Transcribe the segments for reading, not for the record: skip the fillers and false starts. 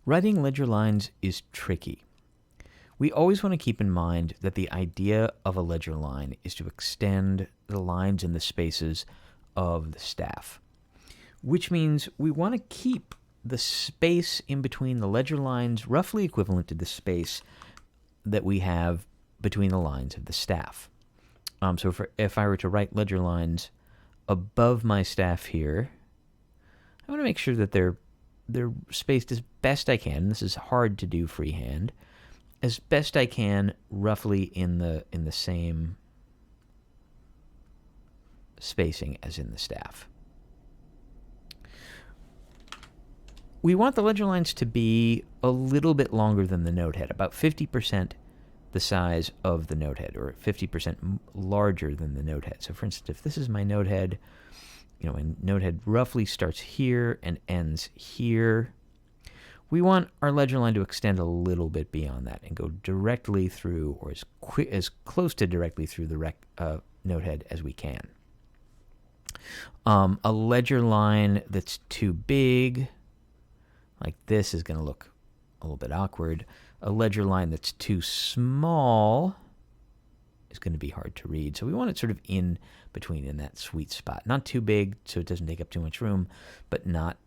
Writing ledger lines is tricky. We always want to keep in mind that the idea of a ledger line is to extend the lines and the spaces of the staff, which means we want to keep the space in between the ledger lines roughly equivalent to the space that we have between the lines of the staff. So if I were to write ledger lines above my staff here, I want to make sure that they're spaced as best I can. This is hard to do freehand. As best I can, roughly in the same spacing as in the staff. We want the ledger lines to be a little bit longer than the note head, about 50% the size of the note head, or 50% larger than the note head. So for instance, if this is my note head, my note head roughly starts here and ends here. We want our ledger line to extend a little bit beyond that and go directly through, or as close to directly through the note head as we can. A ledger line that's too big, like this, is going to look a little bit awkward. A ledger line that's too small is going to be hard to read. So we want it sort of in between, in that sweet spot. Not too big so it doesn't take up too much room, but not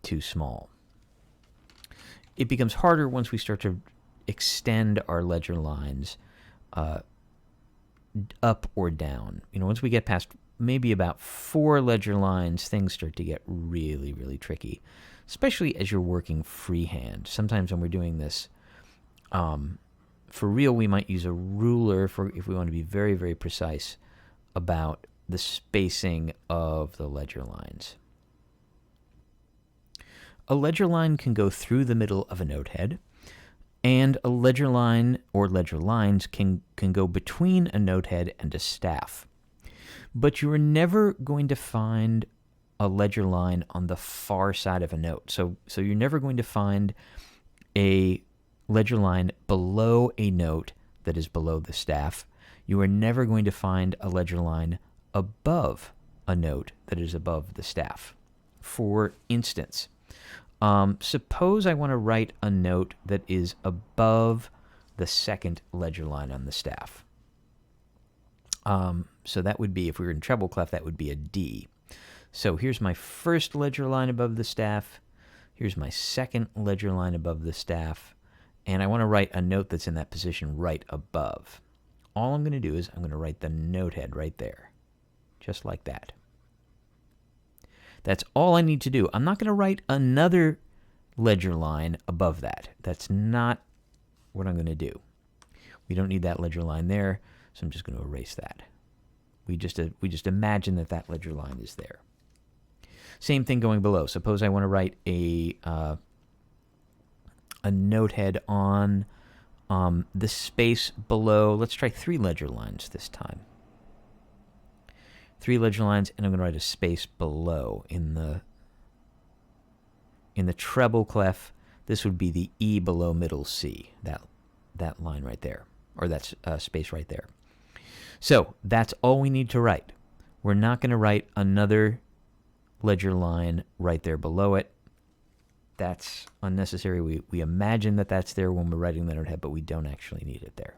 too small. It becomes harder once we start to extend our ledger lines up or down. Once we get past maybe about 4 ledger lines, things start to get really, really tricky, especially as you're working freehand. Sometimes when we're doing this for real, we might use a ruler if we want to be very, very precise about the spacing of the ledger lines. A ledger line can go through the middle of a note head, and a ledger line or ledger lines can go between a note head and a staff. But you are never going to find a ledger line on the far side of a note. So you're never going to find a ledger line below a note that is below the staff. You are never going to find a ledger line above a note that is above the staff. For instance, suppose I want to write a note that is above the second ledger line on the staff. So that would be, if we were in treble clef, that would be a D. So here's my first ledger line above the staff. Here's my second ledger line above the staff. And I want to write a note that's in that position right above. All I'm going to do is I'm going to write the note head right there, just like that. That's all I need to do. I'm not going to write another ledger line above that. That's not what I'm going to do. We don't need that ledger line there, so I'm just going to erase that. We just imagine that ledger line is there. Same thing going below. Suppose I want to write a note head on the space below. Let's try 3 ledger lines this time. 3 ledger lines, and I'm going to write a space below in the treble clef. This would be the E below middle C, that line right there, or that space right there. So that's all we need to write. We're not going to write another ledger line right there below it. That's unnecessary. We imagine that that's there when we're writing the note head, but we don't actually need it there.